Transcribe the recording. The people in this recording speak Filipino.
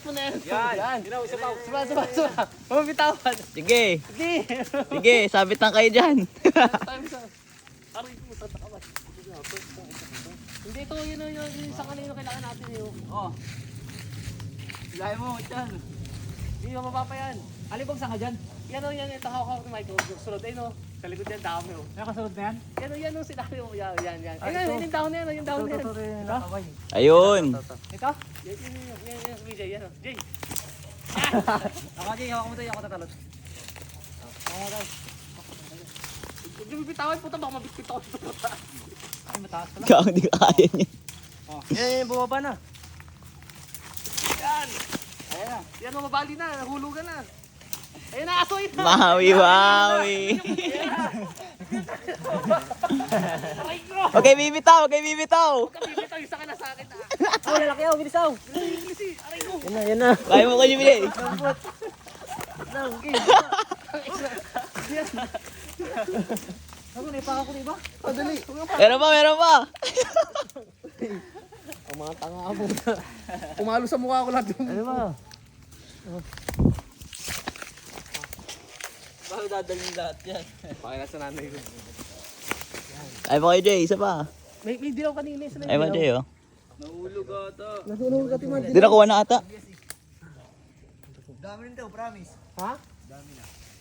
Yan. Suba. Mabitawan. Sige. Sige. Sige, sabit lang kayo dyan. Aray ko, tatakawat. Hindi ito, yun yung sa kanino kailangan natin yun. Oh. Ilay mo, dyan. Hindi mo mapapa yan. Alibog saan ka dyan? Yan o, yan. Ito hawak ni Michael. Sunod ay no. Sa likod yan, dami o. Nakasunod na yan? Yan o, sinabi mo. Yan. Ayun, yung down na yan. Yung down na yan. Ayun. Ito? Yan, BJ. Yan o. Jay. Ako Jay, hawak mo tayo, ako tatalot. Hindi mo bitawan, puta. Baka mabitbit ako dito, puta. Ay, mataas pala. Kaya hindi kaya niya. Yan, bumaba na. Yan. Ayan na. Yan o, mabali na. Nahulugan na. Ayun na, asoy na. Mawi. Okay, bibitaw. Bibitaw, isa ka na sa akin. Oh, lalaki ako, bilisaw. Aray ko. Yan na. Kaya mo kayo bili. Ako, naipaka ko diba? Padali. Meron pa. Ang mga tanga mo. Pumalo sa mukha ko lahat yung... Ano ba? Bakit dadalhin lahat yan? Pakila sa nanay ko. Ay pa kayo, Jay. Isa pa. May dilaw kanina. Isa na Ay pa, Jay, oh. Nahulog ka, Timan. Di nakuha na ata. Dami rin daw, promise. Ha? Dami na.